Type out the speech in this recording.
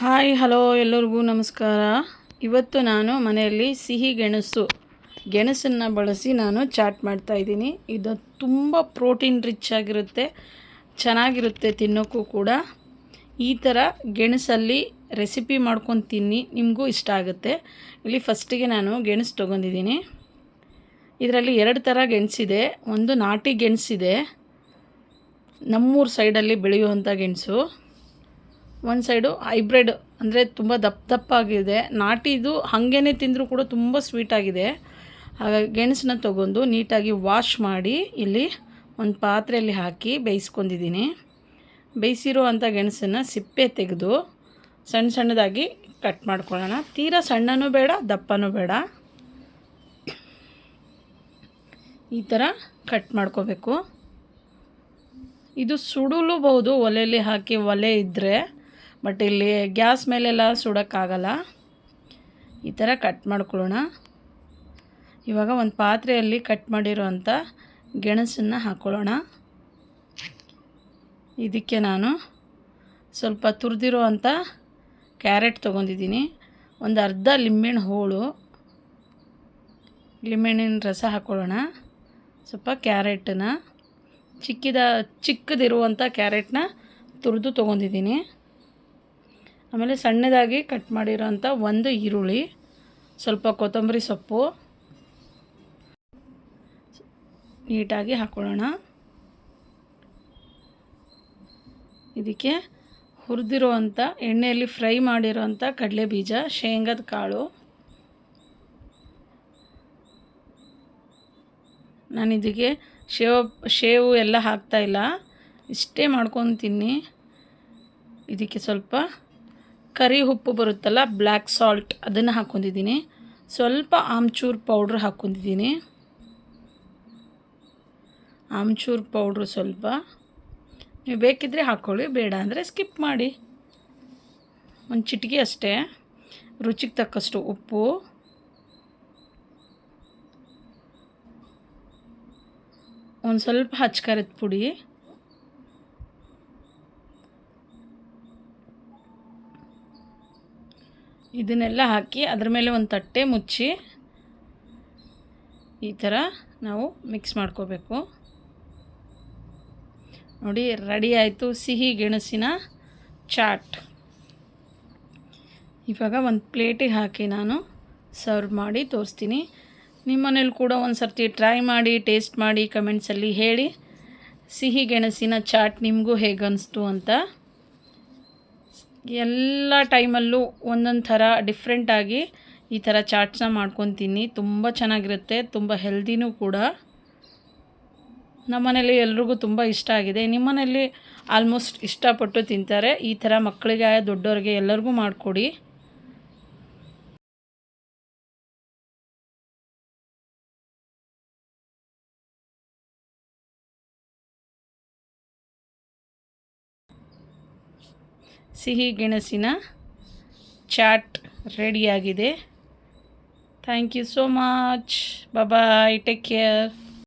Hi hello ಎಲ್ಲರಿಗೂ ನಮಸ್ಕಾರ. ಇವತ್ತು ನಾನು ಮನೆಯಲ್ಲಿ ಸಿಹಿ ಗೆಣಸನ್ನು ಬಳಸಿ ನಾನು ಚಾಟ್ ಮಾಡ್ತಾಯಿದ್ದೀನಿ. ಇದು ತುಂಬ ಪ್ರೋಟೀನ್ ರಿಚ್ ಆಗಿರುತ್ತೆ, ಚೆನ್ನಾಗಿರುತ್ತೆ ತಿನ್ನೋಕ್ಕೂ ಕೂಡ. ಈ ಥರ ಗೆಣಸಲ್ಲಿ ರೆಸಿಪಿ ಮಾಡ್ಕೊಂಡು ತಿನ್ನಿ, ನಿಮಗೂ ಇಷ್ಟ ಆಗುತ್ತೆ. ಇಲ್ಲಿ ಫಸ್ಟಿಗೆ ನಾನು ಗೆಣಸು ತೊಗೊಂಡಿದ್ದೀನಿ. ಇದರಲ್ಲಿ 2 ಥರ ಗೆಣಸಿದೆ. ಒಂದು ನಾಟಿ ಗೆಣಸಿದೆ, ನಮ್ಮೂರು ಸೈಡಲ್ಲಿ ಬೆಳೆಯುವಂಥ ಗೆಣಸು. ಒಂದು ಸೈಡು ಹೈಬ್ರಿಡ್ ಅಂದರೆ ತುಂಬ ದಪ್ಪಾಗಿದೆ. ನಾಟಿದು ಹಾಗೇ ತಿಂದರೂ ಕೂಡ ತುಂಬ ಸ್ವೀಟಾಗಿದೆ. ಹಾಗಾಗಿ ಗೆಣಸನ್ನ ತೊಗೊಂಡು ನೀಟಾಗಿ ವಾಶ್ ಮಾಡಿ ಇಲ್ಲಿ ಒಂದು ಪಾತ್ರೆಯಲ್ಲಿ ಹಾಕಿ ಬೇಯಿಸ್ಕೊಂಡಿದ್ದೀನಿ. ಬೇಯಿಸಿರೋ ಅಂಥ ಗೆಣಸನ್ನು ಸಿಪ್ಪೆ ತೆಗೆದು ಸಣ್ಣ ಸಣ್ಣದಾಗಿ ಕಟ್ ಮಾಡ್ಕೊಳ್ಳೋಣ. ತೀರಾ ಸಣ್ಣನೂ ಬೇಡ, ದಪ್ಪನೂ ಬೇಡ, ಈ ಥರ ಕಟ್ ಮಾಡ್ಕೋಬೇಕು. ಇದು ಸುಡಲೂಬಹುದು ಒಲೆಯಲ್ಲಿ ಹಾಕಿ, ಒಲೆ ಇದ್ದರೆ. ಬಟ್ ಇಲ್ಲಿ ಗ್ಯಾಸ್ ಮೇಲೆಲ್ಲ ಸುಡೋಕ್ಕಾಗಲ್ಲ. ಈ ಥರ ಕಟ್ ಮಾಡ್ಕೊಳ್ಳೋಣ. ಇವಾಗ ಒಂದು ಪಾತ್ರೆಯಲ್ಲಿ ಕಟ್ ಮಾಡಿರೋವಂಥ ಗೆಣಸನ್ನು ಹಾಕ್ಕೊಳ್ಳೋಣ. ಇದಕ್ಕೆ ನಾನು ಸ್ವಲ್ಪ ತುರಿದಿರೋ ಅಂಥ ಕ್ಯಾರೆಟ್ ತೊಗೊಂಡಿದ್ದೀನಿ. ಒಂದು ಅರ್ಧ ಲಿಂಬೆಹಣ್ಣು ಹೋಳು, ಲಿಂಬೆಹಣ್ಣಿನ ರಸ ಹಾಕ್ಕೊಳ್ಳೋಣ. ಸ್ವಲ್ಪ ಕ್ಯಾರೆಟನ್ನ ಚಿಕ್ಕದಿರುವಂಥ ಕ್ಯಾರೆಟ್ನ ತುರಿದು ತೊಗೊಂಡಿದ್ದೀನಿ. ಆಮೇಲೆ ಸಣ್ಣದಾಗಿ ಕಟ್ ಮಾಡಿರೋಂಥ ಒಂದು ಈರುಳ್ಳಿ, ಸ್ವಲ್ಪ ಕೊತ್ತಂಬರಿ ಸೊಪ್ಪು ನೀಟಾಗಿ ಹಾಕ್ಕೊಳ್ಳೋಣ. ಇದಕ್ಕೆ ಹುರಿದಿರುವಂಥ ಎಣ್ಣೆಯಲ್ಲಿ ಫ್ರೈ ಮಾಡಿರೋಂಥ ಕಡಲೆ ಬೀಜ, ಶೇಂಗದ ಕಾಳು. ನಾನು ಇದಕ್ಕೆ ಶೇವು ಎಲ್ಲ ಹಾಕ್ತಾಯಿಲ್ಲ, ಇಷ್ಟೇ ಮಾಡ್ಕೊತೀನಿ. ಇದಕ್ಕೆ ಸ್ವಲ್ಪ ಕರಿ ಉಪ್ಪು ಬರುತ್ತಲ್ಲ, ಬ್ಲ್ಯಾಕ್ ಸಾಲ್ಟ್, ಅದನ್ನು ಹಾಕ್ಕೊಂಡಿದ್ದೀನಿ. ಸ್ವಲ್ಪ ಆಮ್ಚೂರ್ ಪೌಡ್ರ್ ಹಾಕ್ಕೊಂಡಿದ್ದೀನಿ. ಆಮ್ಚೂರ್ ಪೌಡ್ರು ಸ್ವಲ್ಪ ನೀವು ಬೇಕಿದ್ದರೆ ಹಾಕ್ಕೊಳ್ಳಿ, ಬೇಡ ಅಂದರೆ ಸ್ಕಿಪ್ ಮಾಡಿ. ಒಂದು ಚಿಟಿಕೆ ಅಷ್ಟೇ. ರುಚಿಗೆ ತಕ್ಕಷ್ಟು ಉಪ್ಪು, ಒಂದು ಸ್ವಲ್ಪ ಹಚ್ಕಾರದ ಪುಡಿ, ಇದನ್ನೆಲ್ಲ ಹಾಕಿ ಅದ್ರ ಮೇಲೆ ಒಂದು ತಟ್ಟೆ ಮುಚ್ಚಿ ಈ ಥರ ನಾವು ಮಿಕ್ಸ್ ಮಾಡ್ಕೋಬೇಕು. ನೋಡಿ, ರೆಡಿ ಆಯಿತು ಸಿಹಿ ಗೆಣಸಿನ ಚಾಟ್. ಇವಾಗ ಒಂದು ಪ್ಲೇಟಿಗೆ ಹಾಕಿ ನಾನು ಸರ್ವ್ ಮಾಡಿ ತೋರಿಸ್ತೀನಿ. ನಿಮ್ಮ ಮನೇಲಿ ಕೂಡ ಒಂದು ಸರ್ತಿ ಟ್ರೈ ಮಾಡಿ, ಟೇಸ್ಟ್ ಮಾಡಿ, ಕಮೆಂಟ್ಸಲ್ಲಿ ಹೇಳಿ ಸಿಹಿ ಗೆಣಸಿನ ಚಾಟ್ ನಿಮಗೂ ಹೇಗೆ ಅನಿಸ್ತು ಅಂತ. ಎಲ್ಲ ಟೈಮಲ್ಲೂ ಒಂದೊಂದು ಥರ ಡಿಫ್ರೆಂಟಾಗಿ ಈ ಥರ ಚಾಟ್ಸ್ನ ಮಾಡ್ಕೊತೀನಿ. ತುಂಬ ಚೆನ್ನಾಗಿರುತ್ತೆ, ತುಂಬ ಹೆಲ್ದಿನೂ ಕೂಡ. ನಮ್ಮನೇಲಿ ಎಲ್ರಿಗೂ ತುಂಬ ಇಷ್ಟ ಆಗಿದೆ. ನಿಮ್ಮನೇಲಿ ಆಲ್ಮೋಸ್ಟ್ ಇಷ್ಟಪಟ್ಟು ತಿಂತಾರೆ. ಈ ಥರ ಮಕ್ಕಳಿಗೆ, ದೊಡ್ಡವ್ರಿಗೆ ಎಲ್ಲರಿಗೂ ಮಾಡಿಕೊಡಿ. ಸಿಹಿ ಗೆಣಸಿನ ಚಾಟ್ ರೆಡಿಯಾಗಿದೆ. Thank you so much. Bye, take care.